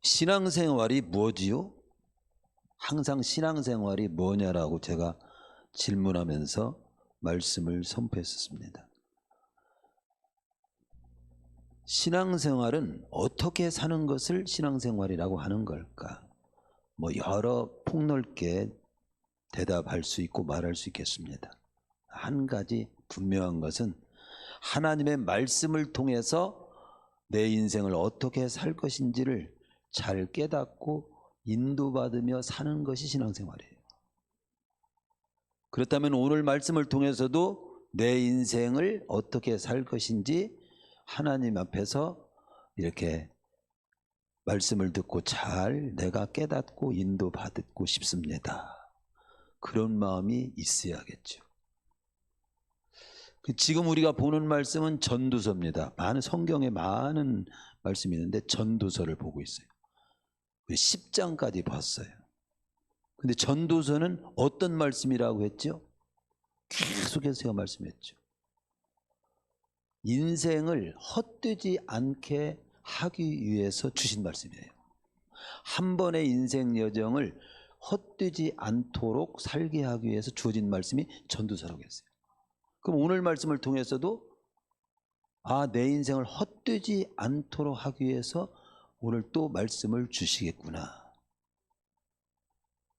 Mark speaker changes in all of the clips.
Speaker 1: 신앙생활이 뭐지요? 항상 신앙생활이 뭐냐라고 제가 질문하면서 말씀을 선포했었습니다. 신앙생활은 어떻게 사는 것을 신앙생활이라고 하는 걸까? 여러 폭넓게 대답할 수 있고 말할 수 있겠습니다. 한 가지 분명한 것은 하나님의 말씀을 통해서 내 인생을 어떻게 살 것인지를 잘 깨닫고 인도받으며 사는 것이 신앙생활이에요. 그렇다면 오늘 말씀을 통해서도 내 인생을 어떻게 살 것인지 하나님 앞에서 이렇게 말씀을 듣고 잘 내가 깨닫고 인도받고 싶습니다. 그런 마음이 있어야겠죠. 지금 우리가 보는 말씀은 전도서입니다. 성경에 많은 말씀이 있는데 전도서를 보고 있어요. 10장까지 봤어요. 근데 전도서는 어떤 말씀이라고 했죠? 계속해서 제가 말씀했죠. 인생을 헛되지 않게 하기 위해서 주신 말씀이에요. 한 번의 인생 여정을 헛되지 않도록 살게 하기 위해서 주어진 말씀이 전도서라고 했어요. 그럼 오늘 말씀을 통해서도 내 인생을 헛되지 않도록 하기 위해서 오늘 또 말씀을 주시겠구나.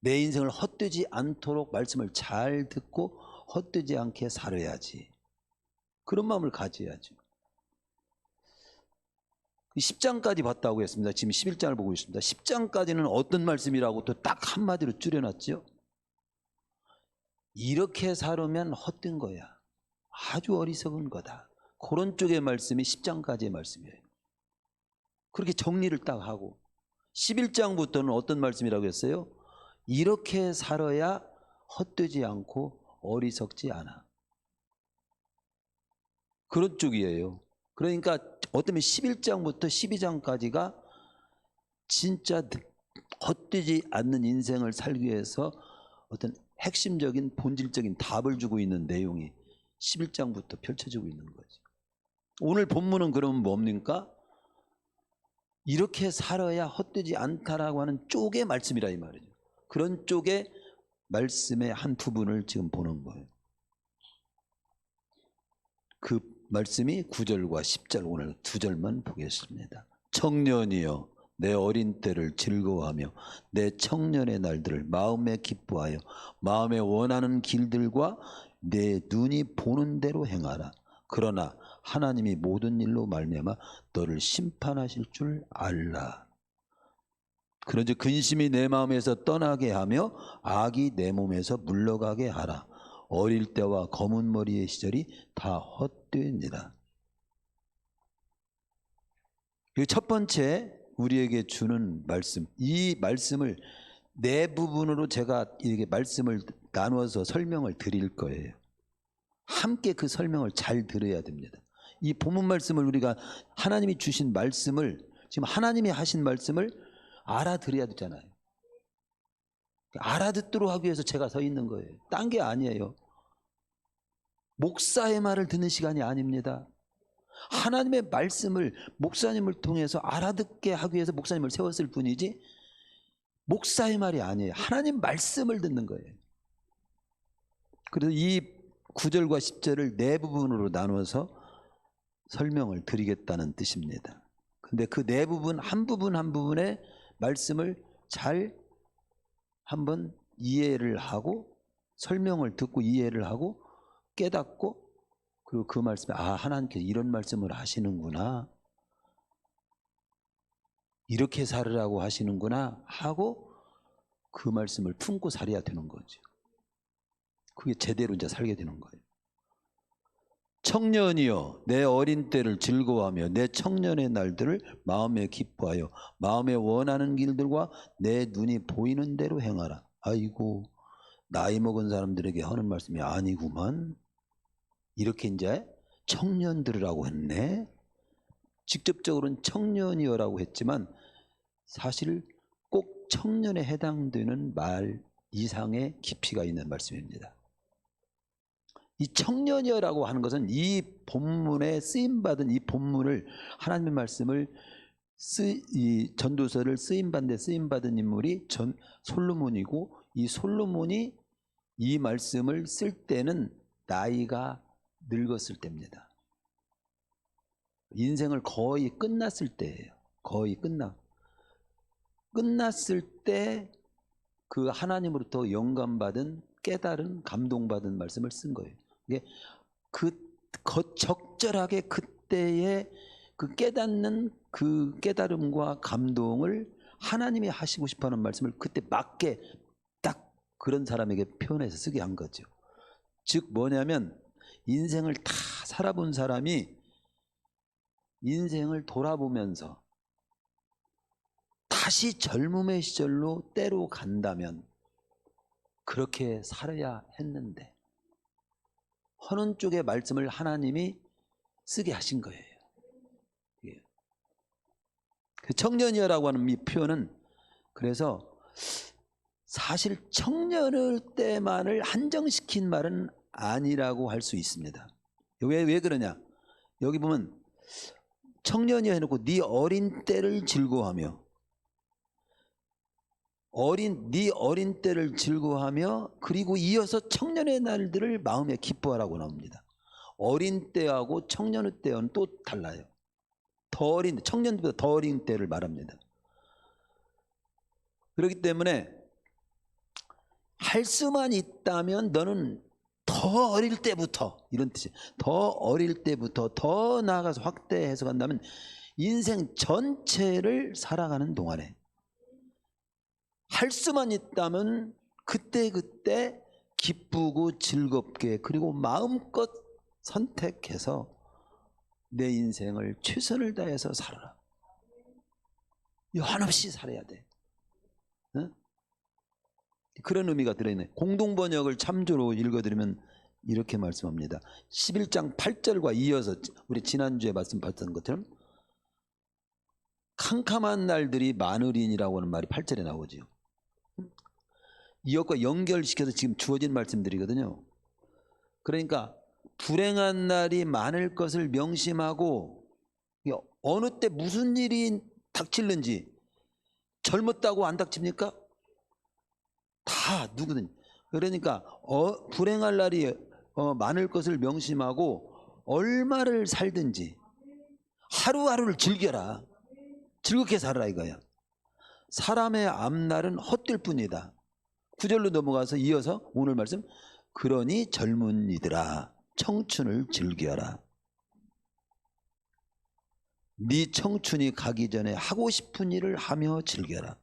Speaker 1: 내 인생을 헛되지 않도록 말씀을 잘 듣고 헛되지 않게 살아야지. 그런 마음을 가져야죠. 10장까지 봤다고 했습니다. 지금 11장을 보고 있습니다. 10장까지는 어떤 말씀이라고 또 딱 한마디로 줄여놨죠. 이렇게 살으면 헛된 거야. 아주 어리석은 거다. 그런 쪽의 말씀이 10장까지의 말씀이에요. 그렇게 정리를 딱 하고 11장부터는 어떤 말씀이라고 했어요? 이렇게 살아야 헛되지 않고 어리석지 않아. 그런 쪽이에요. 그러니까 어쩌면 11장부터 12장까지가 진짜 헛되지 않는 인생을 살기 위해서 어떤 핵심적인 본질적인 답을 주고 있는 내용이 11장부터 펼쳐지고 있는 거죠. 오늘 본문은 그러면 뭡니까? 이렇게 살아야 헛되지 않다라고 하는 쪽의 말씀이라 이 말이죠. 그런 쪽의 말씀의 한 부분을 지금 보는 거예요. 그 말씀이 9절과 10절 오늘 2절만 보겠습니다. 청년이여 내 어린 때를 즐거워하며 내 청년의 날들을 마음에 기뻐하여 마음에 원하는 길들과 내 눈이 보는 대로 행하라. 그러나 하나님이 모든 일로 말미암아 너를 심판하실 줄 알라. 그런즉 근심이 내 마음에서 떠나게 하며 악이 내 몸에서 물러가게 하라. 어릴 때와 검은 머리의 시절이 다 헛되니라. 첫 번째 우리에게 주는 말씀, 이 말씀을 네 부분으로 제가 이렇게 말씀을 나누어서 설명을 드릴 거예요. 함께 그 설명을 잘 들어야 됩니다. 이 본문 말씀을 우리가 하나님이 주신 말씀을 지금 하나님이 하신 말씀을 알아들어야 되잖아요. 알아듣도록 하기 위해서 제가 서 있는 거예요. 딴 게 아니에요. 목사의 말을 듣는 시간이 아닙니다. 하나님의 말씀을 목사님을 통해서 알아듣게 하기 위해서 목사님을 세웠을 뿐이지 목사의 말이 아니에요. 하나님 말씀을 듣는 거예요. 그래서 이 9절과 10절을 네 부분으로 나누어서 설명을 드리겠다는 뜻입니다. 근데 그 네 부분 한 부분의 말씀을 잘 한번 이해를 하고 설명을 듣고 이해를 하고 깨닫고 그리고 그 말씀에 하나님께서 이런 말씀을 하시는구나, 이렇게 살으라고 하시는구나 하고 그 말씀을 품고 살아야 되는 거죠. 그게 제대로 이제 살게 되는 거예요. 청년이여 내 어린 때를 즐거워하며 내 청년의 날들을 마음에 기뻐하여 마음에 원하는 길들과 내 눈이 보이는 대로 행하라. 아이고 나이 먹은 사람들에게 하는 말씀이 아니구만. 이렇게 이제 청년들이라고 했네. 직접적으로는 청년이여라고 했지만 사실 꼭 청년에 해당되는 말 이상의 깊이가 있는 말씀입니다. 이 청년이여라고 하는 것은 이 본문에 쓰임받은 이 본문을 하나님의 말씀을 이 전도서를 쓰임받은 인물이 솔로몬이고, 이 솔로몬이 이 말씀을 쓸 때는 나이가 늙었을 때입니다. 인생을 거의 끝났을 때예요. 거의 끝났을 때 그 하나님으로부터 영감받은, 깨달은, 감동받은 말씀을 쓴 거예요. 이게 적절하게 그때의 그 깨닫는 그 깨달음과 감동을 하나님이 하시고 싶어하는 말씀을 그때 맞게 딱 그런 사람에게 표현해서 쓰게 한 거죠. 즉 뭐냐면, 인생을 다 살아본 사람이 인생을 돌아보면서 다시 젊음의 시절로 때로 간다면 그렇게 살아야 했는데 하는 쪽의 말씀을 하나님이 쓰게 하신 거예요. 그 청년이라고 하는 이 표현은, 그래서 사실 청년일 때만을 한정시킨 말은 아니라고 할 수 있습니다. 왜 그러냐? 여기 보면 청년이 해놓고 네 어린 때를 즐거워하며, 네 어린 때를 즐거워하며, 그리고 이어서 청년의 날들을 마음에 기뻐하라고 나옵니다. 어린 때하고 청년의 때는 또 달라요. 더 어린, 청년보다 더 어린 때를 말합니다. 그렇기 때문에 할 수만 있다면 너는 더 어릴 때부터, 이런 뜻이에요. 더 어릴 때부터, 더 나아가서 확대해서 간다면 인생 전체를 살아가는 동안에 할 수만 있다면 그때 기쁘고 즐겁게, 그리고 마음껏 선택해서 내 인생을 최선을 다해서 살아라. 한없이 살아야 돼. 응? 그런 의미가 들어있네. 공동번역을 참조로 읽어드리면 이렇게 말씀합니다. 11장 8절과 이어서 우리 지난주에 말씀 봤던 것처럼 캄캄한 날들이 많으리니라고 하는 말이 8절에 나오죠. 이것과 연결시켜서 지금 주어진 말씀들이거든요. 그러니까 불행한 날이 많을 것을 명심하고, 어느 때 무슨 일이 닥칠는지, 젊었다고 안 닥칩니까? 다 누구든. 그러니까 불행할 날이 많을 것을 명심하고 얼마를 살든지 하루하루를 즐겨라. 즐겁게 살아라 이거야. 사람의 앞날은 헛될 뿐이다. 9절로 넘어가서 이어서 오늘 말씀, 그러니 젊은이들아 청춘을 즐겨라. 네 청춘이 가기 전에 하고 싶은 일을 하며 즐겨라.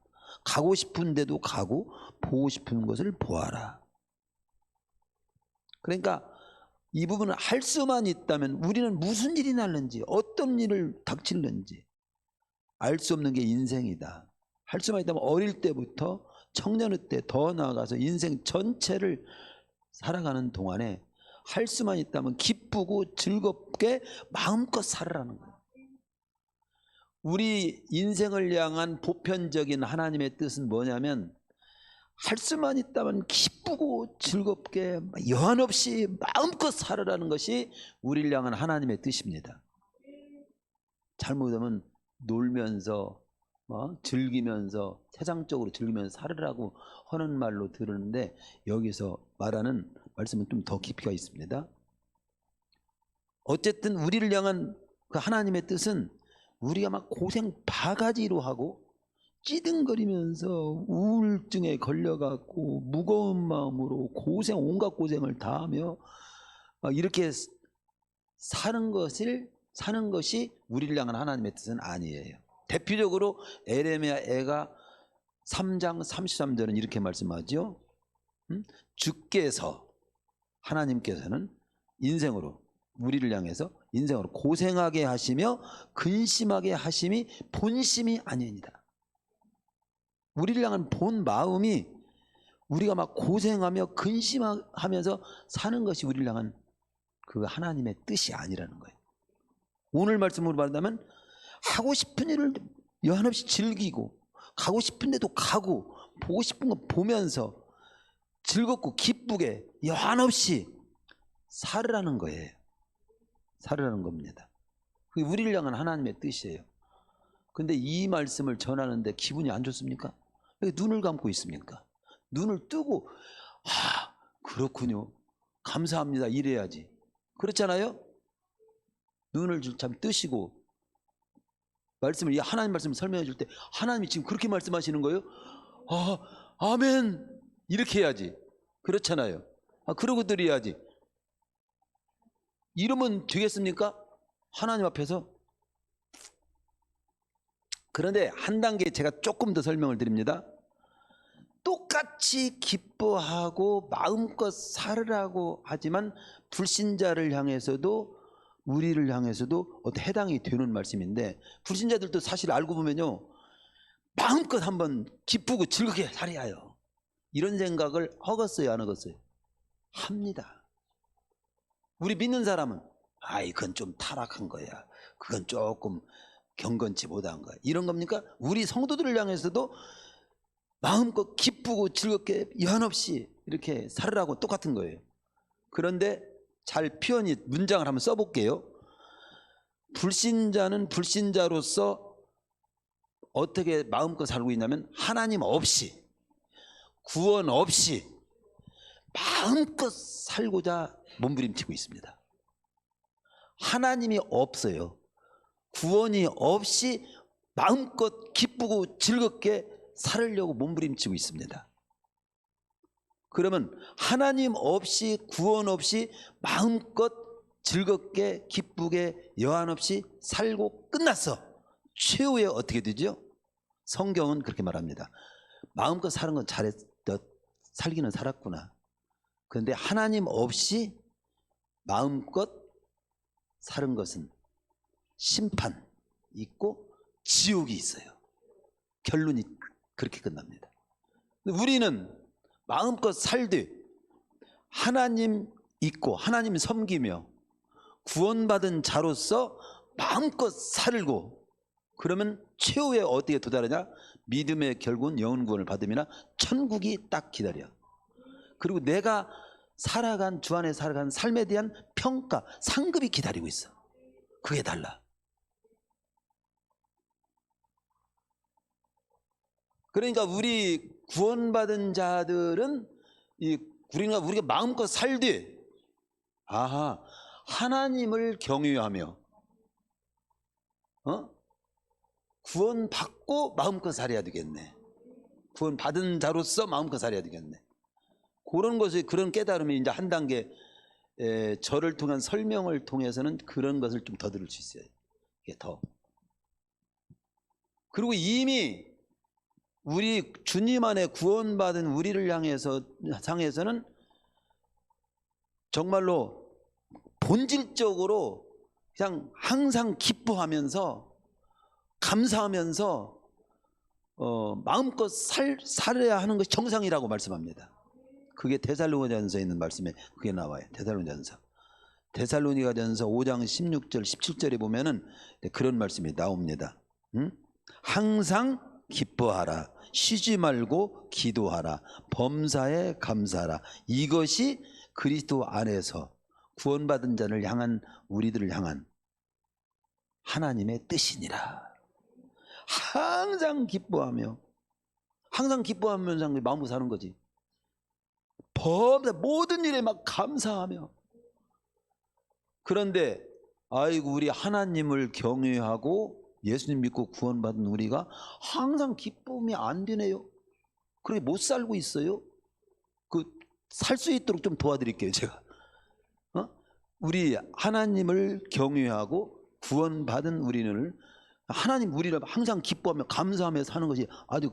Speaker 1: 가고 싶은 데도 가고 보고 싶은 것을 보아라. 그러니까 이 부분은 할 수만 있다면, 우리는 무슨 일이 날는지, 어떤 일을 닥칠는지 알 수 없는 게 인생이다. 할 수만 있다면 어릴 때부터 청년의 때, 더 나아가서 인생 전체를 살아가는 동안에 할 수만 있다면 기쁘고 즐겁게 마음껏 살아라는 거예요. 우리 인생을 향한 보편적인 하나님의 뜻은 뭐냐면, 할 수만 있다면 기쁘고 즐겁게 여한없이 마음껏 살아라는 것이 우리를 향한 하나님의 뜻입니다. 잘못하면 놀면서 즐기면서, 세상적으로 즐기면서 살으라고 하는 말로 들었는데, 여기서 말하는 말씀은 좀 더 깊이가 있습니다. 어쨌든 우리를 향한 그 하나님의 뜻은, 우리가 막 고생 바가지로 하고 찌든거리면서 우울증에 걸려갖고 무거운 마음으로 온갖 고생을 다 하며 이렇게 사는 것이 우리를 향한 하나님의 뜻은 아니에요. 대표적으로 에레미야가 3장 33절은 이렇게 말씀하죠. 주께서, 하나님께서는 인생으로, 우리를 향해서 인생으로 고생하게 하시며 근심하게 하심이 본심이 아니니라. 우리를 향한 본 마음이 우리가 막 고생하며 근심하면서 사는 것이 우리를 향한 그 하나님의 뜻이 아니라는 거예요. 오늘 말씀으로 말하자면, 하고 싶은 일을 여한없이 즐기고, 가고 싶은 데도 가고, 보고 싶은 거 보면서 즐겁고 기쁘게 여한없이 살으라는 거예요. 살으라는 겁니다. 그게 우리를 향한 하나님의 뜻이에요. 근데 이 말씀을 전하는데 기분이 안 좋습니까? 왜 눈을 감고 있습니까? 눈을 뜨고 그렇군요, 감사합니다 이래야지. 그렇잖아요? 눈을 참 뜨시고 말씀을, 이 하나님 말씀을 설명해 줄 때 하나님이 지금 그렇게 말씀하시는 거예요? 아멘 이렇게 해야지. 그렇잖아요. 그러고 드려야지. 이러면 되겠습니까? 하나님 앞에서. 그런데 한 단계 제가 조금 더 설명을 드립니다. 똑같이 기뻐하고 마음껏 살으라고 하지만 불신자를 향해서도, 우리를 향해서도 해당이 되는 말씀인데, 불신자들도 사실 알고 보면요, 마음껏 한번 기쁘고 즐겁게 살아야 해요. 이런 생각을 하겠어요, 안 하겠어요? 합니다. 우리 믿는 사람은 이건 좀 타락한 거야, 그건 조금 경건치 못한 거야, 이런 겁니까? 우리 성도들을 향해서도 마음껏 기쁘고 즐겁게 연없이 이렇게 살으라고 똑같은 거예요. 그런데 잘 표현이, 문장을 한번 써볼게요. 불신자는 불신자로서 어떻게 마음껏 살고 있냐면, 하나님 없이, 구원 없이 마음껏 살고자 몸부림치고 있습니다. 하나님이 없어요. 구원이 없이 마음껏 기쁘고 즐겁게 살으려고 몸부림치고 있습니다. 그러면 하나님 없이, 구원 없이 마음껏 즐겁게 기쁘게 여한 없이 살고 끝났어. 최후에 어떻게 되죠? 성경은 그렇게 말합니다. 마음껏 사는 건 잘했어, 살기는 살았구나. 그런데 하나님 없이 마음껏 사는 것은 심판 있고 지옥이 있어요. 결론이 그렇게 끝납니다. 우리는 마음껏 살되 하나님 있고 하나님 섬기며 구원받은 자로서 마음껏 살고, 그러면 최후에 어디에 도달하냐? 믿음의 결국은 영원 구원을 받음이나 천국이 딱 기다려. 그리고 내가 살아간, 주 안에 살아간 삶에 대한 평가, 상급이 기다리고 있어. 그게 달라. 그러니까 우리 구원받은 자들은 우리가 마음껏 살되 하나님을 경외하며 구원받고 마음껏 살아야 되겠네. 구원받은 자로서 마음껏 살아야 되겠네. 그런 것이, 그런 깨달음이 이제 한 단계, 저를 통한 설명을 통해서는 그런 것을 좀 더 들을 수 있어요. 이게 더. 그리고 이미 우리 주님 안에 구원받은 우리를 향해서는 정말로 본질적으로 그냥 항상 기뻐하면서 감사하면서 마음껏 살아야 하는 것이 정상이라고 말씀합니다. 그게 데살로니가전서에 있는 말씀에 그게 나와요. 데살로니가전서 5장 16절 17절에 보면은 그런 말씀이 나옵니다. 항상 기뻐하라, 쉬지 말고 기도하라, 범사에 감사하라. 이것이 그리스도 안에서 구원받은 자를 향한, 우리들을 향한 하나님의 뜻이니라. 항상 기뻐하며, 항상 기뻐하면서 마음으로 사는 거지. 모든 일에 막 감사하며. 그런데 우리 하나님을 경외하고 예수님 믿고 구원받은 우리가 항상 기쁨이 안 되네요. 그렇게 못 살고 있어요. 살 수 있도록 좀 도와드릴게요, 제가. 우리 하나님을 경외하고 구원받은 우리는, 하나님 우리를 항상 기뻐하며 감사하며 사는 것이 아주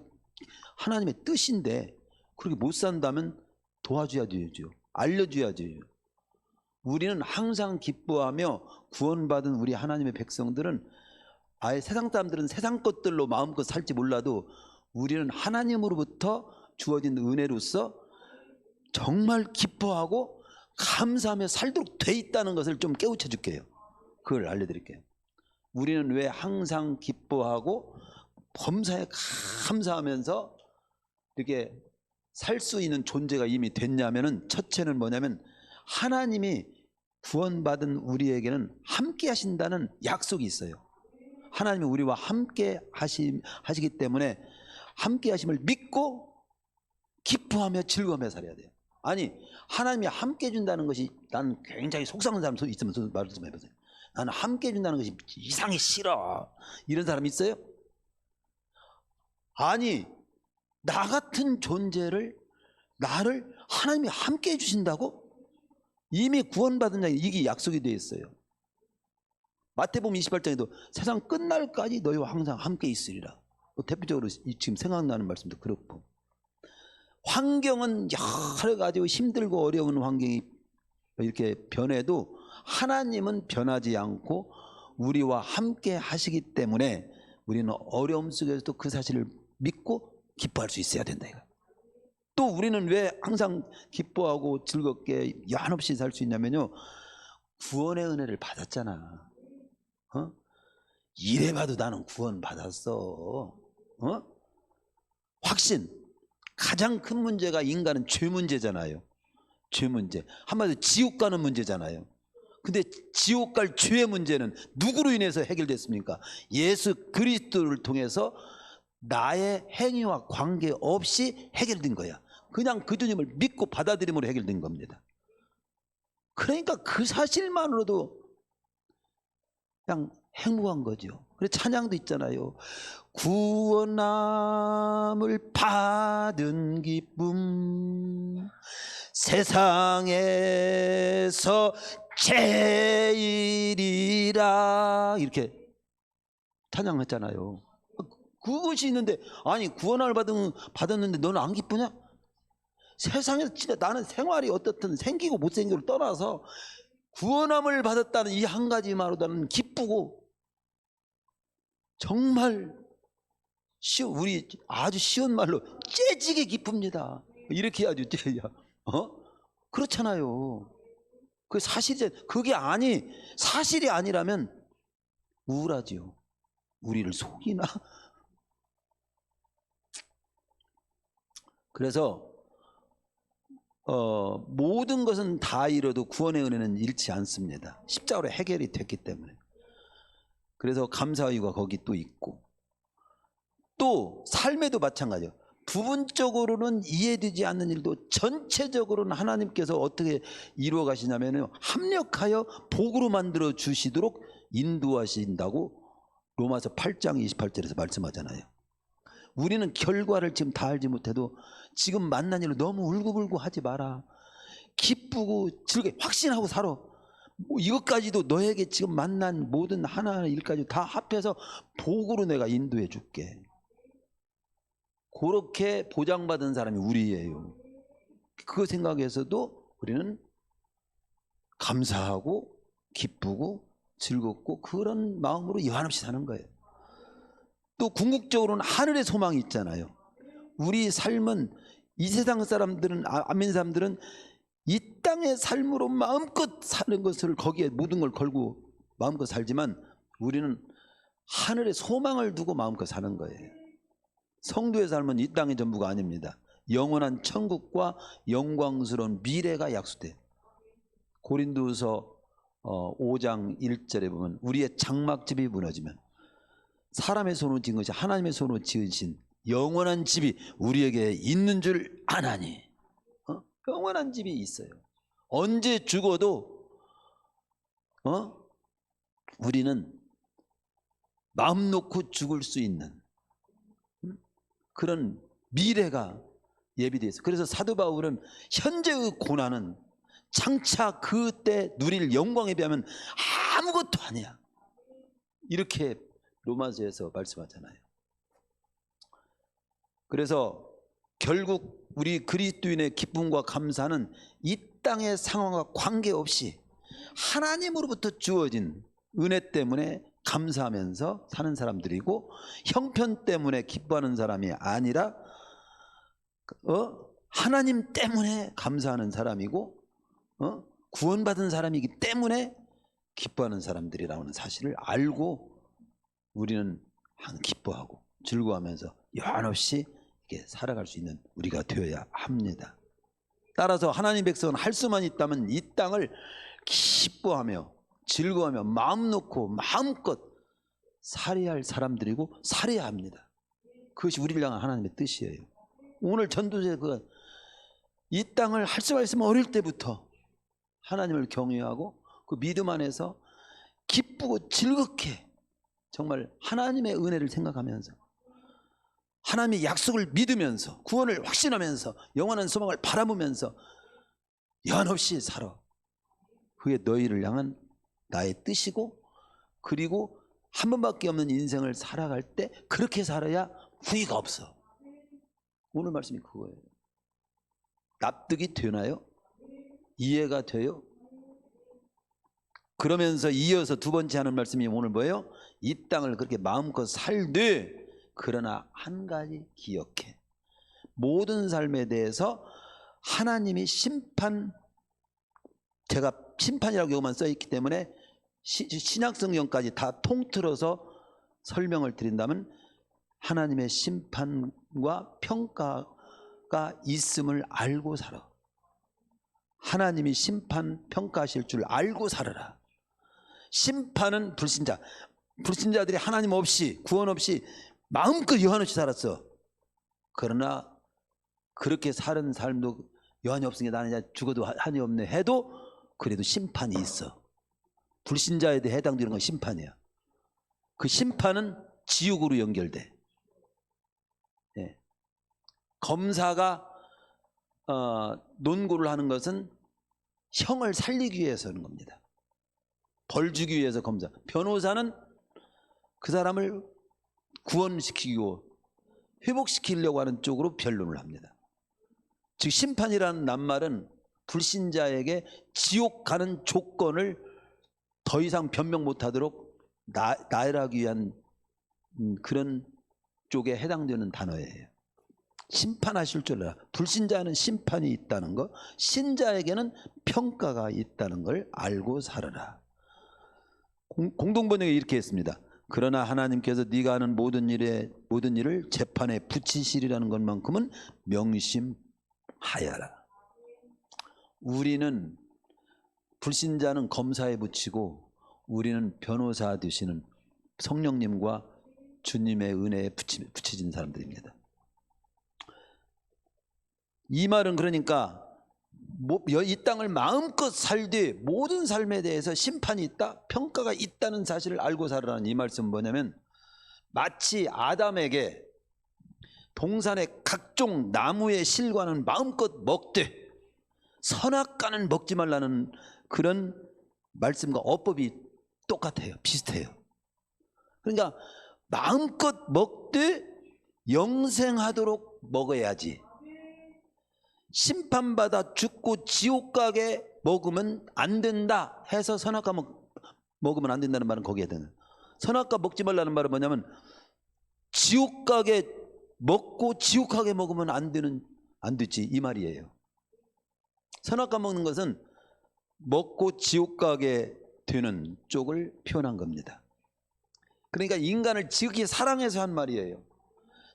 Speaker 1: 하나님의 뜻인데, 그렇게 못 산다면 도와줘야 되죠. 알려줘야죠. 우리는 항상 기뻐하며 구원받은 우리 하나님의 백성들은, 세상 사람들은 세상 것들로 마음껏 살지 몰라도 우리는 하나님으로부터 주어진 은혜로서 정말 기뻐하고 감사하며 살도록 돼 있다는 것을 좀 깨우쳐 줄게요. 그걸 알려드릴게요. 우리는 왜 항상 기뻐하고 범사에 감사하면서 이렇게 살 수 있는 존재가 이미 됐냐면은, 첫째는 뭐냐면 하나님이 구원받은 우리에게는 함께 하신다는 약속이 있어요. 하나님이 우리와 함께 하시기 때문에 함께 하심을 믿고 기뻐하며 즐거워하며 살아야 돼요. 아니, 하나님이 함께 해준다는 것이 나는 굉장히 속상한 사람 있으면 말 좀 해보세요. 나는 함께 해준다는 것이 이상히 싫어, 이런 사람 있어요? 아니, 나 같은 존재를, 나를 하나님이 함께 해주신다고? 이미 구원받은 자에게 이게 약속이 되어 있어요. 마태복음 28장에도 세상 끝날까지 너희와 항상 함께 있으리라. 대표적으로 지금 생각나는 말씀도 그렇고, 환경은 여러 가지 힘들고 어려운 환경이 이렇게 변해도 하나님은 변하지 않고 우리와 함께 하시기 때문에 우리는 어려움 속에서도 그 사실을 믿고 기뻐할 수 있어야 된다 이거. 또 우리는 왜 항상 기뻐하고 즐겁게 한없이 살 수 있냐면요, 구원의 은혜를 받았잖아. 이래봐도 나는 구원 받았어. 확신. 가장 큰 문제가 인간은 죄 문제잖아요. 죄 문제. 한마디로 지옥 가는 문제잖아요. 근데 지옥 갈 죄의 문제는 누구로 인해서 해결됐습니까? 예수 그리스도를 통해서 나의 행위와 관계없이 해결된 거야. 그냥 그 주님을 믿고 받아들임으로 해결된 겁니다. 그러니까 그 사실만으로도 그냥 행복한 거죠. 그래서 찬양도 있잖아요. 구원함을 받은 기쁨, 세상에서 제일이라, 이렇게 찬양했잖아요. 그것이 있는데, 아니 구원함을 받았는데 너는 안 기쁘냐? 세상에서 진짜 나는 생활이 어떻든 생기고 못생기고를 떠나서 구원함을 받았다는 이 한 가지만으로도 나는 기쁘고, 정말 우리 아주 쉬운 말로 째지게 기쁩니다. 이렇게 해야죠. 그렇잖아요. 그 사실이, 그게 사실이 아니라면 우울하지요. 우리를 속이나? 그래서 모든 것은 다 잃어도 구원의 은혜는 잃지 않습니다. 십자가로 해결이 됐기 때문에. 그래서 감사의 이유가 거기 또 있고, 또 삶에도 마찬가지예요. 부분적으로는 이해되지 않는 일도 전체적으로는 하나님께서 어떻게 이루어 가시냐면 합력하여 복으로 만들어 주시도록 인도하신다고 로마서 8장 28절에서 말씀하잖아요. 우리는 결과를 지금 다 알지 못해도 지금 만난 일로 너무 울고불고 하지 마라. 기쁘고 즐겁게 확신하고 살아. 이것까지도 너에게 지금 만난 모든 하나하나 일까지 다 합해서 복으로 내가 인도해 줄게. 그렇게 보장받은 사람이 우리예요. 그 생각에서도 우리는 감사하고 기쁘고 즐겁고 그런 마음으로 여한없이 사는 거예요. 또 궁극적으로는 하늘의 소망이 있잖아요. 우리 삶은 이 세상 사람들은, 안 믿는 사람들은 이 땅의 삶으로 마음껏 사는 것을 거기에 모든 걸 걸고 마음껏 살지만 우리는 하늘의 소망을 두고 마음껏 사는 거예요. 성도의 삶은 이 땅의 전부가 아닙니다. 영원한 천국과 영광스러운 미래가 약속돼요. 고린도서 5장 1절에 보면 우리의 장막집이 무너지면 사람의 손으로 지은 것이 하나님의 손으로 지으신 영원한 집이 우리에게 있는 줄 아나니. 영원한 집이 있어요. 언제 죽어도 우리는 마음 놓고 죽을 수 있는 그런 미래가 예비되어 있어요. 그래서 사도 바울은 현재의 고난은 장차 그때 누릴 영광에 비하면 아무것도 아니야, 이렇게 로마서에서 말씀하잖아요. 그래서 결국 우리 그리스도인의 기쁨과 감사는 이 땅의 상황과 관계없이 하나님으로부터 주어진 은혜 때문에 감사하면서 사는 사람들이고, 형편 때문에 기뻐하는 사람이 아니라 하나님 때문에 감사하는 사람이고 구원받은 사람이기 때문에 기뻐하는 사람들이라는 사실을 알고 우리는 기뻐하고 즐거워하면서 여한없이 이렇게 살아갈 수 있는 우리가 되어야 합니다. 따라서 하나님 백성은 할 수만 있다면 이 땅을 기뻐하며 즐거워하며 마음 놓고 마음껏 살해할 사람들이고 살해야 합니다. 그것이 우리를 향한 하나님의 뜻이에요. 오늘 전도제 이 땅을 할 수가 있으면 어릴 때부터 하나님을 경외하고 그 믿음 안에서 기쁘고 즐겁게 정말 하나님의 은혜를 생각하면서 하나님의 약속을 믿으면서 구원을 확신하면서 영원한 소망을 바라보면서 연없이 살아. 그게 너희를 향한 나의 뜻이고, 그리고 한 번밖에 없는 인생을 살아갈 때 그렇게 살아야 후회가 없어. 오늘 말씀이 그거예요. 납득이 되나요? 이해가 돼요? 그러면서 이어서 두 번째 하는 말씀이 오늘 뭐예요? 이 땅을 그렇게 마음껏 살되 그러나 한 가지 기억해. 모든 삶에 대해서 하나님이 제가 심판이라고 여기만 써있기 때문에 신약성경까지 다 통틀어서 설명을 드린다면 하나님의 심판과 평가가 있음을 알고 살아. 하나님이 심판 평가하실 줄 알고 살아라. 심판은 불신자들이 하나님 없이 구원 없이 마음껏 여한 없이 살았어. 그러나 그렇게 사는 삶도 여한이 없으니까 나는 죽어도 한이 없네 해도 그래도 심판이 있어. 불신자에 대해 해당되는 건 심판이야. 그 심판은 지옥으로 연결돼. 예. 검사가 논고를 하는 것은 형을 살리기 위해서 하는 겁니다. 벌 주기 위해서 검사. 변호사는 그 사람을 구원시키고 회복시키려고 하는 쪽으로 변론을 합니다. 즉 심판이라는 낱말은 불신자에게 지옥 가는 조건을 더 이상 변명 못하도록 나열하기 위한 그런 쪽에 해당되는 단어예요. 심판하실 줄 알아. 불신자는 심판이 있다는 것, 신자에게는 평가가 있다는 걸 알고 살아라. 공동번역에 이렇게 했습니다. 그러나 하나님께서 네가 하는 모든 일을 재판에 붙이시리라는 것만큼은 명심하여라. 우리는 불신자는 검사에 붙이고 우리는 변호사 되시는 성령님과 주님의 은혜에 붙여진 사람들입니다. 이 말은 그러니까 이 땅을 마음껏 살되 모든 삶에 대해서 심판이 있다, 평가가 있다는 사실을 알고 살아라는 이 말씀은 뭐냐면 마치 아담에게 동산의 각종 나무의 실과는 마음껏 먹되 선악과는 먹지 말라는 그런 말씀과 어법이 똑같아요. 비슷해요. 그러니까 마음껏 먹되 영생하도록 먹어야지. 심판받아 죽고 지옥 가게 먹으면 안 된다 해서 선악과 먹으면 안 된다는 말은 거기에 드는. 선악과 먹지 말라는 말은 뭐냐면 지옥 가게 먹고 지옥 가게 먹으면 안 되지 이 말이에요. 선악과 먹는 것은 먹고 지옥 가게 되는 쪽을 표현한 겁니다. 그러니까 인간을 지극히 사랑해서 한 말이에요.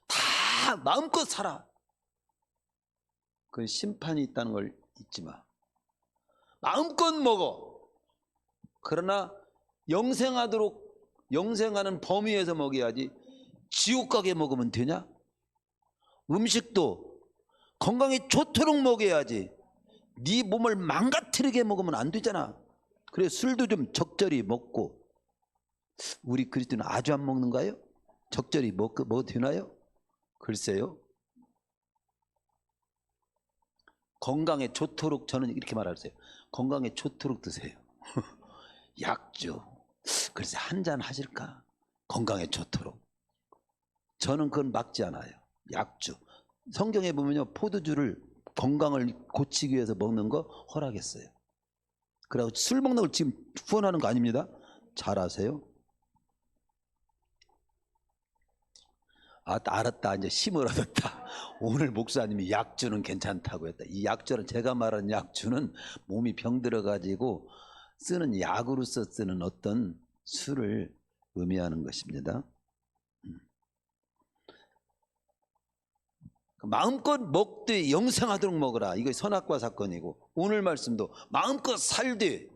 Speaker 1: 다 마음껏 살아. 그 심판이 있다는 걸 잊지 마. 마음껏 먹어. 그러나 영생하는 범위에서 먹어야지 지옥 가게 먹으면 되냐? 음식도 건강에 좋도록 먹어야지 네 몸을 망가뜨리게 먹으면 안 되잖아. 그래 술도 좀 적절히 먹고. 우리 그리스도는 아주 안 먹는가요? 적절히 먹어도 되나요? 글쎄요. 건강에 좋도록, 저는 이렇게 말하세요. 건강에 좋도록 드세요. 약주 글쎄 한 잔 하실까? 건강에 좋도록. 저는 그건 막지 않아요. 약주 성경에 보면요 포도주를 건강을 고치기 위해서 먹는 거 허락했어요. 그리고 술 먹는 걸 지금 후원하는 거 아닙니다. 잘 아세요? 아, 알았다. 이제 힘을 얻었다. 오늘 목사님이 약주는 괜찮다고 했다. 이 약주는, 제가 말하는 약주는 몸이 병들어 가지고 쓰는 약으로서 쓰는 어떤 술을 의미하는 것입니다. 마음껏 먹되 영생하도록 먹으라. 이거 선악과 사건이고, 오늘 말씀도 마음껏 살되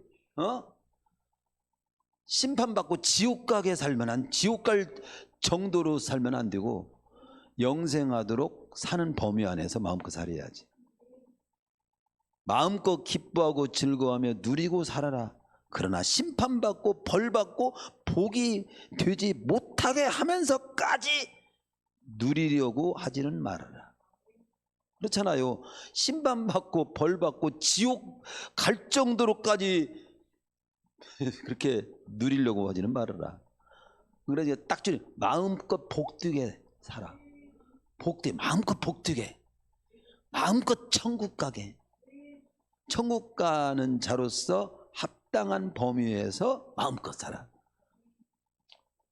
Speaker 1: 심판받고 지옥 가게 살면 지옥 갈 정도로 살면 안 되고 영생하도록 사는 범위 안에서 마음껏 살아야지. 마음껏 기뻐하고 즐거워하며 누리고 살아라. 그러나 심판받고 벌받고 복이 되지 못하게 하면서까지 누리려고 하지는 말아라. 그렇잖아요. 심판받고 벌받고 지옥 갈 정도로까지 그렇게 누리려고 하지는 말아라. 그래서 딱 주니 마음껏 복되게 살아. 복되 마음껏 복되게, 마음껏 천국 가게. 천국 가는 자로서 합당한 범위에서 마음껏 살아.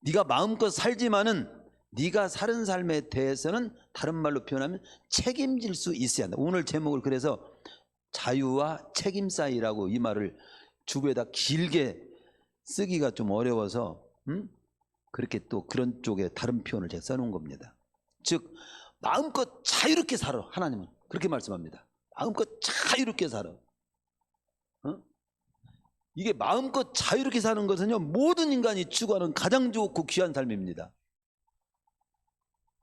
Speaker 1: 네가 마음껏 살지만은 네가 사는 삶에 대해서는 다른 말로 표현하면 책임질 수 있어야 한다. 오늘 제목을 그래서 자유와 책임 사이라고 이 말을 주부에다 길게 쓰기가 좀 어려워서 그렇게 또 그런 쪽에 다른 표현을 제가 써놓은 겁니다. 즉 마음껏 자유롭게 살아. 하나님은 그렇게 말씀합니다. 마음껏 자유롭게 살아. 이게 마음껏 자유롭게 사는 것은요, 모든 인간이 추구하는 가장 좋고 귀한 삶입니다.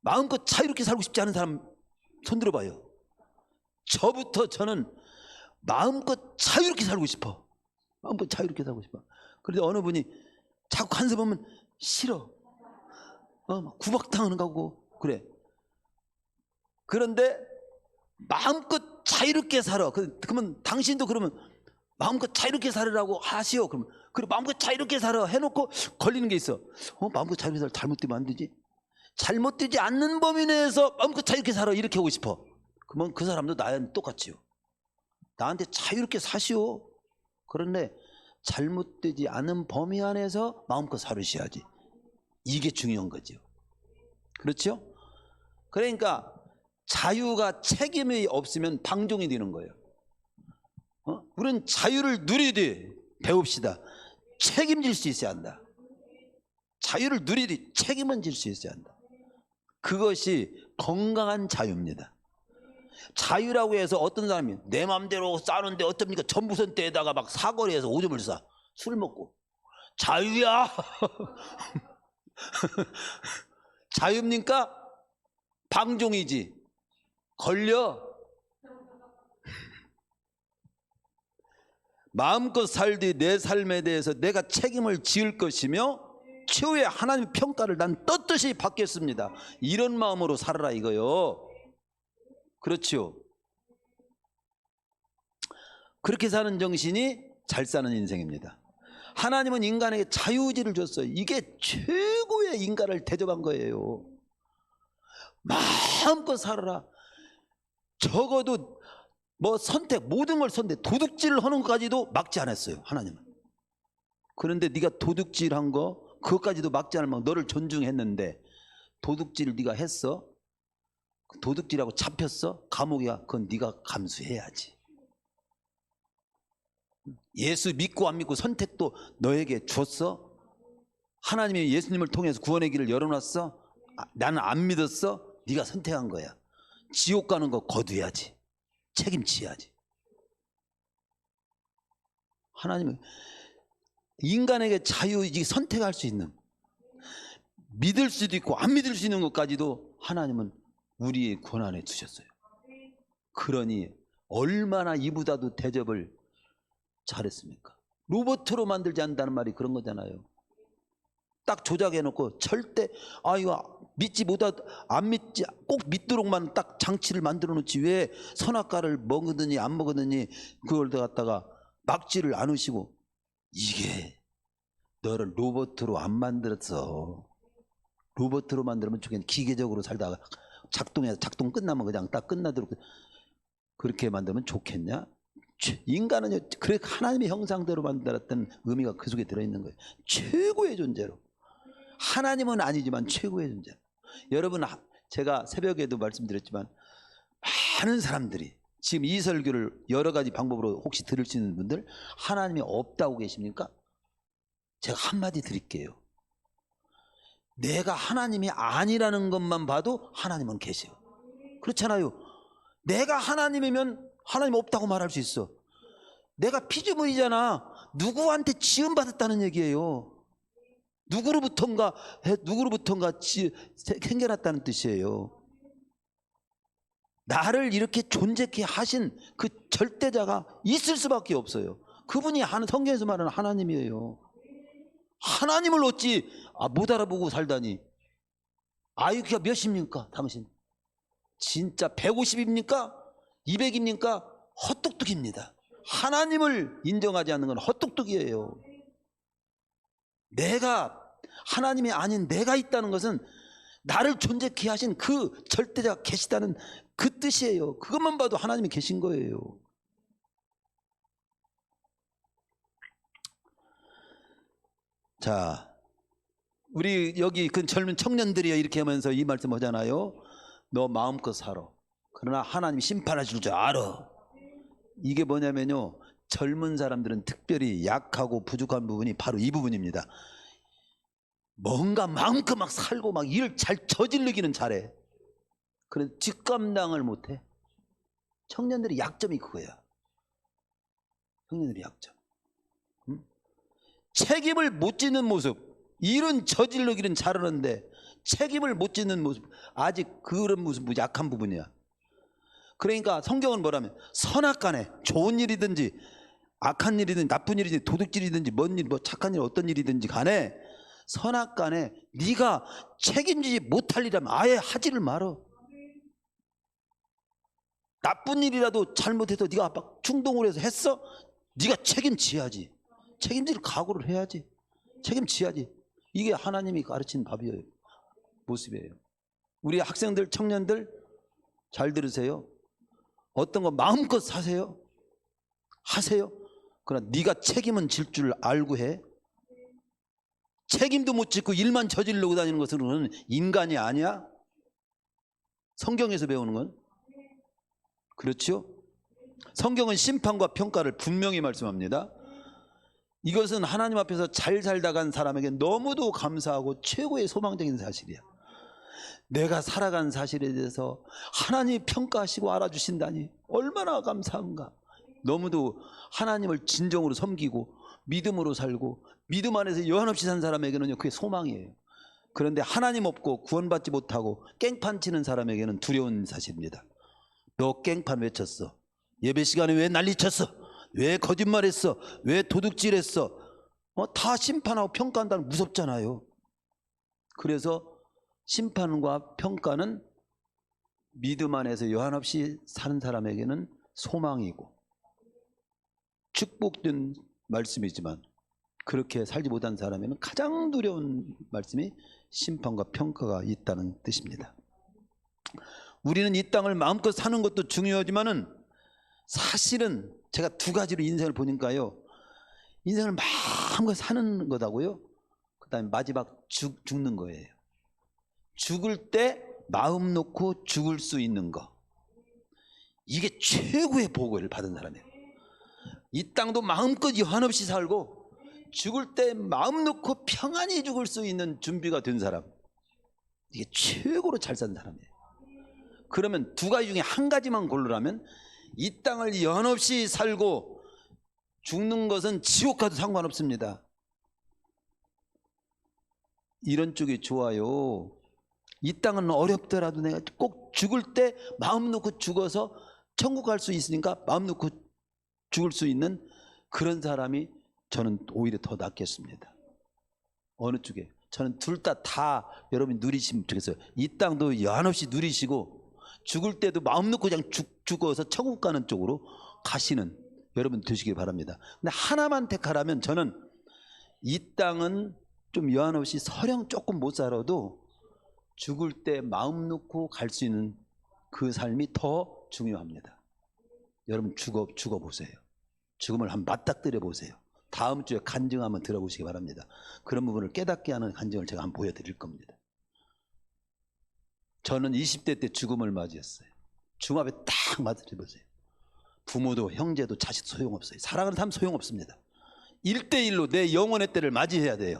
Speaker 1: 마음껏 자유롭게 살고 싶지 않은 사람 손 들어봐요. 저부터 저는 마음껏 자유롭게 살고 싶어. 마음껏 자유롭게 살고 싶어. 그런데 어느 분이 자꾸 간섭 보면 싫어. 구박당하는 거고 그래. 그런데 마음껏 자유롭게 살아. 그러면 당신도 그러면 마음껏 자유롭게 살으라고 하시오. 그러면 그리고 마음껏 자유롭게 살아 해놓고 걸리는 게 있어. 마음껏 자유롭게 살아. 잘못되면 안 되지. 잘못되지 않는 범위 내에서 마음껏 자유롭게 살아 이렇게 하고 싶어. 그러면 그 사람도 나랑 똑같지요. 나한테 자유롭게 사시오. 그런데 잘못되지 않은 범위 안에서 마음껏 살으셔야지. 이게 중요한 거죠. 그렇죠? 그러니까 자유가 책임이 없으면 방종이 되는 거예요. 우리는 자유를 누리되 배웁시다. 책임질 수 있어야 한다. 자유를 누리되 책임은 질 수 있어야 한다. 그것이 건강한 자유입니다. 자유라고 해서 어떤 사람이 내 마음대로 싸는데 어떻습니까? 전부선 때에다가 막 사거리에서 오줌을 싸. 술 먹고. 자유야. 자유입니까? 방종이지. 걸려. 마음껏 살되 내 삶에 대해서 내가 책임을 지을 것이며 최후의 하나님의 평가를 난 떳떳이 받겠습니다. 이런 마음으로 살아라 이거요. 그렇죠. 그렇게 사는 정신이 잘 사는 인생입니다. 하나님은 인간에게 자유의지를 줬어요. 이게 최고의 인간을 대접한 거예요. 마음껏 살아라. 적어도 뭐 선택, 모든 걸 선택, 도둑질을 하는 것까지도 막지 않았어요. 하나님은. 그런데 네가 도둑질한 거 그것까지도 막지 않으면 너를 존중했는데 도둑질을 네가 했어? 도둑질하고 잡혔어? 감옥이야? 그건 네가 감수해야지. 예수 믿고 안 믿고 선택도 너에게 줬어? 하나님이 예수님을 통해서 구원의 길을 열어놨어? 나는 안 믿었어? 네가 선택한 거야. 지옥 가는 거 거두어야지. 책임져야지. 하나님은 인간에게 자유의지 선택할 수 있는, 믿을 수도 있고 안 믿을 수 있는 것까지도 하나님은 우리의 권한에 두셨어요. 그러니 얼마나 이보다도 대접을 잘했습니까? 로봇으로 만들지 않는다는 말이 그런 거잖아요. 딱 조작해놓고 절대 이거 믿지 못하다 안 믿지 꼭 믿도록만 딱 장치를 만들어 놓지 왜 선악과를 먹으더니 안 먹으더니 그걸 갖다가 막지를 않으시고 이게 너를 로봇으로 안 만들었어. 로봇으로 만들면 좋겠네. 기계적으로 살다가 작동 끝나면 그냥 딱 끝나도록 그렇게 만들면 좋겠냐? 인간은 그래 하나님의 형상대로 만들었던 의미가 그 속에 들어있는 거예요. 최고의 존재로. 하나님은 아니지만 최고의 존재. 여러분 제가 새벽에도 말씀드렸지만 많은 사람들이 지금 이 설교를 여러 가지 방법으로 혹시 들을 수 있는 분들 하나님이 없다고 계십니까? 제가 한마디 드릴게요. 내가 하나님이 아니라는 것만 봐도 하나님은 계세요. 그렇잖아요. 내가 하나님이면 하나님 없다고 말할 수 있어. 내가 피조물이잖아. 누구한테 지음받았다는 얘기예요. 누구로부턴가 생겨났다는 뜻이에요. 나를 이렇게 존재케 하신 그 절대자가 있을 수밖에 없어요. 그분이 성경에서 말하는 하나님이에요. 하나님을 어찌 못 알아보고 살다니. IQ가 몇입니까 당신? 진짜 150입니까? 200입니까? 헛똑똑입니다. 하나님을 인정하지 않는 건 헛똑똑이에요. 내가 하나님이 아닌 내가 있다는 것은 나를 존재케 하신 그 절대자가 계시다는 그 뜻이에요. 그것만 봐도 하나님이 계신 거예요. 자, 우리 여기 그 젊은 청년들이 이렇게 하면서 이 말씀 하잖아요. 너 마음껏 살아. 그러나 하나님 심판하실 줄 알아. 이게 뭐냐면요, 젊은 사람들은 특별히 약하고 부족한 부분이 바로 이 부분입니다. 뭔가 마음껏 막 살고 막 일을 잘 저지르기는 잘해. 그런데 뒷감당을 못해. 청년들의 약점이 그거야. 청년들의 약점. 책임을 못 지는 모습. 일은 저지르기는 잘하는데 책임을 못 지는 모습. 아직 그런 모습 약한 부분이야. 그러니까 성경은 뭐라면 선악간에 좋은 일이든지 악한 일이든지 나쁜 일이든지 도둑질이든지 뭔 일, 뭐 착한 일 어떤 일이든지 간에 선악간에 네가 책임지지 못할 일이라면 아예 하지를 말어. 나쁜 일이라도 잘못해서 네가 막 충동을 해서 했어? 네가 책임져야지. 책임질 각오를 해야지. 책임져야지. 이게 하나님이 가르친 밥이에요. 모습이에요. 우리 학생들, 청년들 잘 들으세요. 어떤 거 마음껏 사세요. 하세요. 그러나 네가 책임은 질 줄 알고 해. 책임도 못 짓고 일만 저지르고 다니는 것은 인간이 아니야. 성경에서 배우는 건. 그렇죠? 성경은 심판과 평가를 분명히 말씀합니다. 이것은 하나님 앞에서 잘 살다 간 사람에게 너무도 감사하고 최고의 소망적인 사실이야. 내가 살아간 사실에 대해서 하나님이 평가하시고 알아주신다니 얼마나 감사한가. 너무도 하나님을 진정으로 섬기고 믿음으로 살고 믿음 안에서 여한없이 산 사람에게는 그게 소망이에요. 그런데 하나님 없고 구원받지 못하고 깽판 치는 사람에게는 두려운 사실입니다. 너 깽판 왜 쳤어? 예배 시간에 왜 난리쳤어? 왜 거짓말했어? 왜 도둑질했어? 다 심판하고 평가한다는 무섭잖아요. 그래서 심판과 평가는 믿음 안에서 여한없이 사는 사람에게는 소망이고 축복된 말씀이지만 그렇게 살지 못한 사람에게는 가장 두려운 말씀이 심판과 평가가 있다는 뜻입니다. 우리는 이 땅을 마음껏 사는 것도 중요하지만은 사실은 제가 두 가지로 인생을 보니까요, 인생을 마음껏 사는 거다고요, 그 다음에 마지막 죽는 거예요. 죽을 때 마음 놓고 죽을 수 있는 거, 이게 최고의 보고를 받은 사람이에요. 이 땅도 마음껏 여한없이 살고 죽을 때 마음 놓고 평안히 죽을 수 있는 준비가 된 사람, 이게 최고로 잘 산 사람이에요. 그러면 두 가지 중에 한 가지만 고르라면 이 땅을 여한없이 살고 죽는 것은 지옥 가도 상관없습니다. 이런 쪽이 좋아요. 이 땅은 어렵더라도 내가 꼭 죽을 때 마음 놓고 죽어서 천국 갈 수 있으니까 마음 놓고 죽을 수 있는 그런 사람이 저는 오히려 더 낫겠습니다. 어느 쪽에? 저는 둘 다 여러분이 누리시면 좋겠어요. 이 땅도 여한없이 누리시고 죽을 때도 마음 놓고 그냥 죽어서 천국 가는 쪽으로 가시는 여러분 되시기 바랍니다. 근데 하나만 택하라면 저는 이 땅은 좀 여한없이 서령 조금 못 살아도 죽을 때 마음 놓고 갈 수 있는 그 삶이 더 중요합니다. 여러분 죽어보세요. 죽음을 한번 맞닥뜨려 보세요. 다음 주에 간증 한번 들어보시기 바랍니다. 그런 부분을 깨닫게 하는 간증을 제가 한번 보여드릴 겁니다. 저는 20대 때 죽음을 맞이했어요. 중압에 딱 맞이해보세요. 부모도 형제도 자식도 소용없어요. 사랑하는 사람 소용없습니다. 1대1로 내 영혼의 때를 맞이해야 돼요.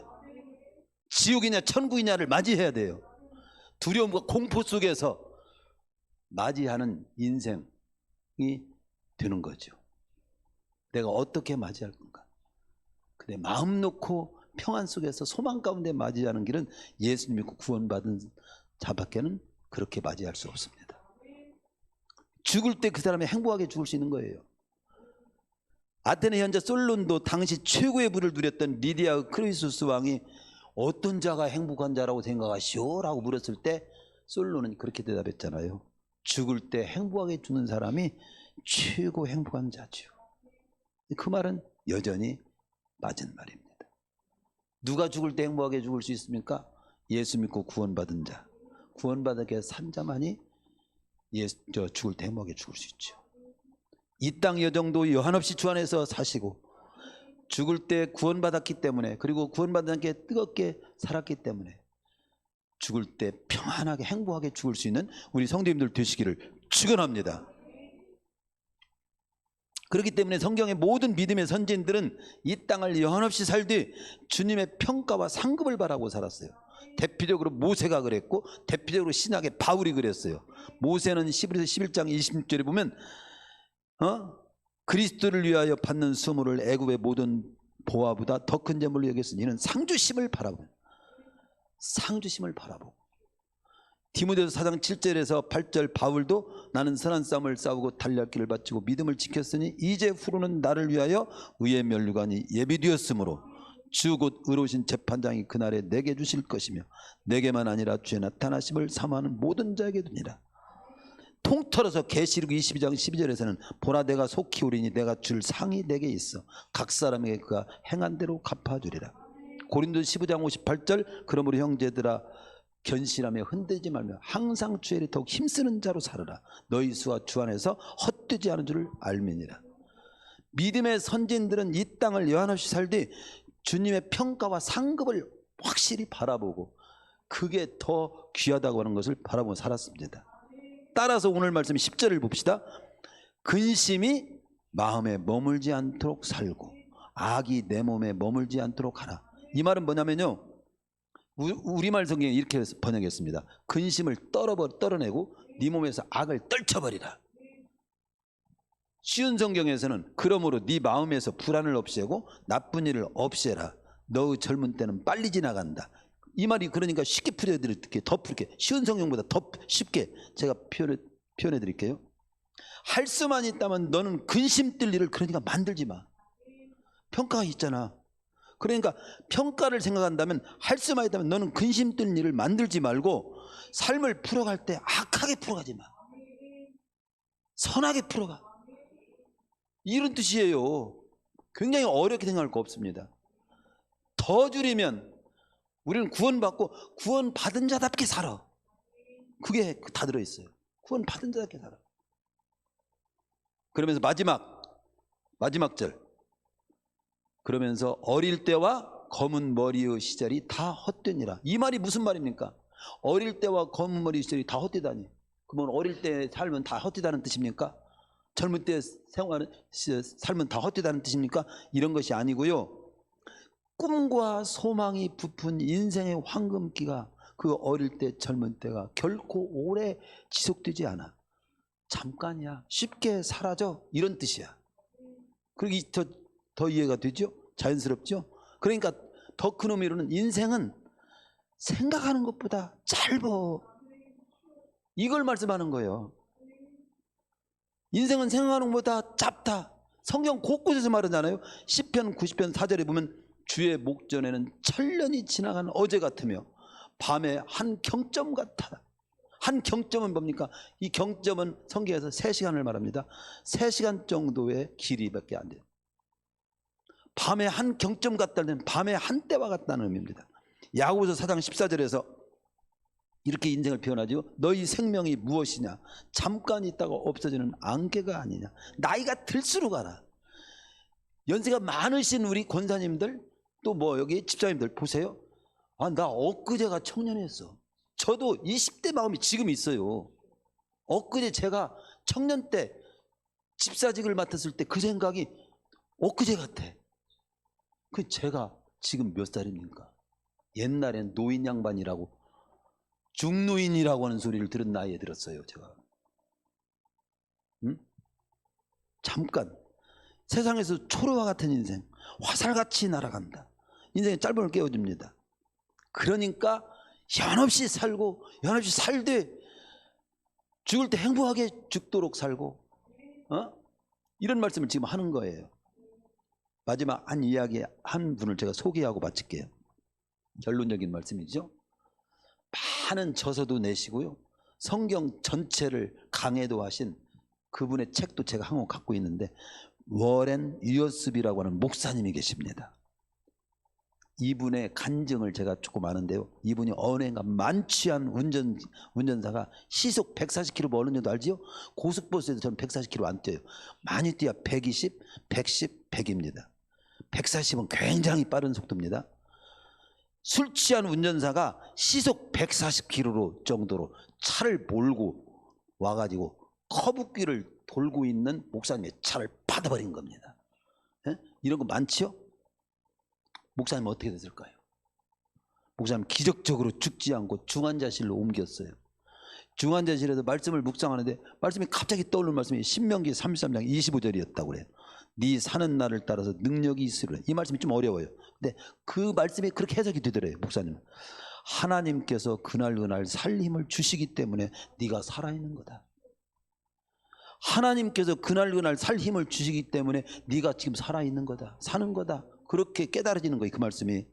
Speaker 1: 지옥이냐 천국이냐를 맞이해야 돼요. 두려움과 공포 속에서 맞이하는 인생이 되는 거죠. 내가 어떻게 맞이할 건가? 근데 마음 놓고 평안 속에서 소망 가운데 맞이하는 길은 예수님 믿고 구원받은 자밖에는 그렇게 맞이할 수 없습니다. 죽을 때 그 사람이 행복하게 죽을 수 있는 거예요. 아테네 현자 솔론도 당시 최고의 부를 누렸던 리디아 크루이수스 왕이 어떤 자가 행복한 자라고 생각하시오? 라고 물었을 때 솔론은 그렇게 대답했잖아요. 죽을 때 행복하게 죽는 사람이 최고 행복한 자죠. 그 말은 여전히 맞은 말입니다. 누가 죽을 때 행복하게 죽을 수 있습니까? 예수 믿고 구원받은 자, 구원받게 산 자만이 죽을 때 행복하게 죽을 수 있죠. 이 땅 여정도 여한없이 주 안에서 사시고 죽을 때 구원받았기 때문에, 그리고 구원받은 게 뜨겁게 살았기 때문에 죽을 때 평안하게 행복하게 죽을 수 있는 우리 성도님들 되시기를 축원합니다. 그렇기 때문에 성경의 모든 믿음의 선지인들은 이 땅을 여한없이 살되 주님의 평가와 상급을 바라고 살았어요. 대표적으로 모세가 그랬고, 대표적으로 신약의 바울이 그랬어요. 모세는 11장 26절에 보면 그리스도를 위하여 받는 수모를 애굽의 모든 보화보다 더 큰 재물로 여겼으니 이는 상주심을 바라보고, 상주심을 바라보고. 디모데서 4장 7절에서 8절 바울도 나는 선한 싸움을 싸우고 달려갈 길을 바치고 믿음을 지켰으니 이제 후로는 나를 위하여 의의 면류관이 예비되었으므로 주 곧 의로우신 재판장이 그날에 내게 주실 것이며 내게만 아니라 주의 나타나심을 사모하는 모든 자에게 두니라. 통틀어서 계시록 22장 12절에서는 보라 내가 속히 오리니 내가 줄 상이 내게 있어 각 사람에게 그가 행한 대로 갚아주리라. 고린도서 15장 58절 그러므로 형제들아 견실하며 흔들지 말며 항상 주의 일에 더욱 힘쓰는 자로 살아라. 너희 수와 주 안에서 헛되지 않은 줄을 알미니라. 믿음의 선진들은 이 땅을 여한없이 살되 주님의 평가와 상급을 확실히 바라보고 그게 더 귀하다고 하는 것을 바라보고 살았습니다. 따라서 오늘 말씀 10절을 봅시다. 근심이 마음에 머물지 않도록 살고 악이 내 몸에 머물지 않도록 하라. 이 말은 뭐냐면요, 우리말 성경에 이렇게 번역했습니다. 근심을 떨어내고 네 몸에서 악을 떨쳐버리라. 쉬운 성경에서는 그러므로 네 마음에서 불안을 없애고 나쁜 일을 없애라. 너의 젊은 때는 빨리 지나간다. 이 말이 그러니까 쉽게 풀어드릴게요. 더 풀게, 쉬운 성경보다 더 쉽게 제가 표현해 드릴게요. 할 수만 있다면 너는 근심 뜰 일을 그러니까 만들지 마. 평가가 있잖아. 그러니까 평가를 생각한다면 할 수만 있다면 너는 근심 뜰 일을 만들지 말고 삶을 풀어갈 때 악하게 풀어가지 마. 선하게 풀어가. 이런 뜻이에요. 굉장히 어렵게 생각할 거 없습니다. 더 줄이면 우리는 구원받고 구원받은 자답게 살아. 그게 다 들어있어요. 구원받은 자답게 살아. 그러면서 마지막 절, 그러면서 어릴 때와 검은 머리의 시절이 다 헛되니라. 이 말이 무슨 말입니까? 어릴 때와 검은 머리 시절이 다 헛되다니. 그러면 어릴 때 살면 다 헛되다는 뜻입니까? 젊은 때 살면 다 헛되다는 뜻입니까? 이런 것이 아니고요, 꿈과 소망이 부푼 인생의 황금기가 그 어릴 때 젊은 때가 결코 오래 지속되지 않아. 잠깐이야. 쉽게 사라져. 이런 뜻이야. 그리고 더 이해가 되죠? 자연스럽죠? 그러니까 더 큰 의미로는 인생은 생각하는 것보다 짧아. 이걸 말씀하는 거예요. 인생은 생각하는 것보다 짧다. 성경 곳곳에서 말하잖아요. 시편 90편 4절에 보면 주의 목전에는 천년이 지나간 어제 같으며 밤에 한 경점 같아. 한 경점은 뭡니까? 이 경점은 성경에서 3시간을 말합니다. 3시간 정도의 길이밖에 안 돼요. 밤에 한 경점 같다는, 밤에 한 때와 같다는 의미입니다. 야고보서 4장 14절에서 이렇게 인생을 표현하죠. 너희 생명이 무엇이냐? 잠깐 있다가 없어지는 안개가 아니냐. 나이가 들수록 알아. 연세가 많으신 우리 권사님들, 또 뭐 여기 집사님들 보세요. 나 엊그제가 청년이었어. 저도 20대 마음이 지금 있어요. 엊그제 제가 청년 때 집사직을 맡았을 때 그 생각이 엊그제 같아. 그 제가 지금 몇 살입니까? 옛날엔 노인 양반이라고, 중노인이라고 하는 소리를 들은 나이에 들었어요, 제가. 응? 잠깐 세상에서 초로와 같은 인생, 화살같이 날아간다. 인생의 짧음을 깨워줍니다. 그러니까 연없이 살고 연없이 살되 죽을 때 행복하게 죽도록 살고 이런 말씀을 지금 하는 거예요. 마지막 한 이야기 한 분을 제가 소개하고 마칠게요. 결론적인 말씀이죠. 많은 저서도 내시고요, 성경 전체를 강해도 하신 그분의 책도 제가 한 권 갖고 있는데, 워렌 위어스비라고 하는 목사님이 계십니다. 이분의 간증을 제가 조금 아는데요, 이분이 언행가 만취한 운전사가 시속 140km 어느 정도 알지요? 고속버스에서 저는 140km 안 뛰어요. 많이 뛰어 120, 110, 100입니다. 140은 굉장히 빠른 속도입니다. 술 취한 운전사가 시속 140km 정도로 차를 몰고 와가지고 커브길을 돌고 있는 목사님의 차를 받아버린 겁니다. 예? 이런 거 많지요? 목사님은 어떻게 됐을까요? 목사님 기적적으로 죽지 않고 중환자실로 옮겼어요. 중환자실에서 말씀을 묵상하는데 말씀이 갑자기 떠오르는 말씀이 신명기 33장 25절이었다고 그래요. 네 사는 날을 따라서 능력이 있으리라. 이 말씀이 좀 어려워요. 근데 그 말씀이 그렇게 해석이 되더래요. 목사님, 하나님께서 그날 살림을 주시기 때문에 네가 살아있는 거다. 하나님께서 그날 살 힘을 주시기 때문에 네가 지금 살아있는 거다, 사는 거다. 그렇게 깨달아지는 거예요. 그 말씀이.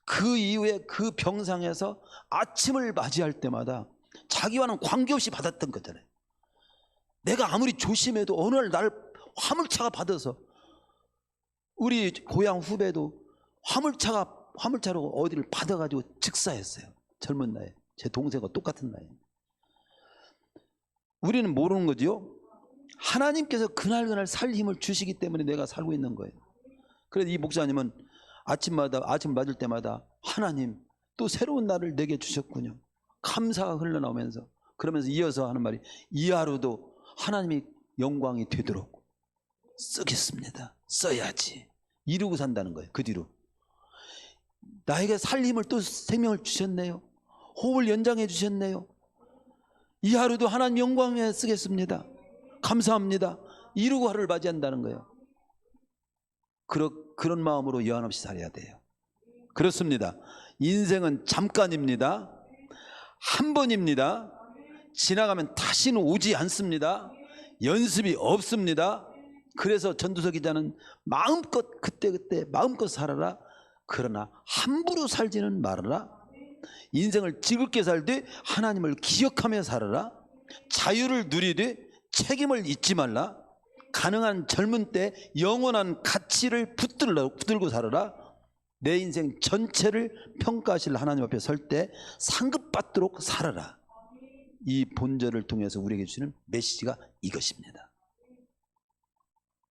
Speaker 1: 그 이후에 그 병상에서 아침을 맞이할 때마다 자기와는 관계없이 받았던 거잖아요. 내가 아무리 조심해도 어느 날 화물차가 받아서, 우리 고향 후배도 화물차로 어디를 받아가지고 즉사했어요. 젊은 나이에. 제 동생과 똑같은 나이에. 우리는 모르는 거죠. 하나님께서 그날 살 힘을 주시기 때문에 내가 살고 있는 거예요. 그래서 이 목사님은 아침을 맞을 때마다 하나님 또 새로운 날을 내게 주셨군요. 감사가 흘러나오면서, 그러면서 이어서 하는 말이, 이 하루도 하나님이 영광이 되도록 쓰겠습니다. 써야지. 이루고 산다는 거예요. 그 뒤로 나에게 살 힘을 또 생명을 주셨네요. 호흡을 연장해 주셨네요. 이 하루도 하나님 영광에 쓰겠습니다. 감사합니다. 이루고 하루를 맞이한다는 거예요. 그런 마음으로 여한 없이 살아야 돼요. 그렇습니다. 인생은 잠깐입니다. 한 번입니다. 지나가면 다시는 오지 않습니다. 연습이 없습니다. 그래서 전두석 기자는 마음껏 그때그때 마음껏 살아라. 그러나 함부로 살지는 말아라. 인생을 즐겁게 살되 하나님을 기억하며 살아라. 자유를 누리되 책임을 잊지 말라. 가능한 젊은 때 영원한 가치를 붙들고 살아라. 내 인생 전체를 평가하실 하나님 앞에 설 때 상급받도록 살아라. 이 본절을 통해서 우리에게 주시는 메시지가 이것입니다.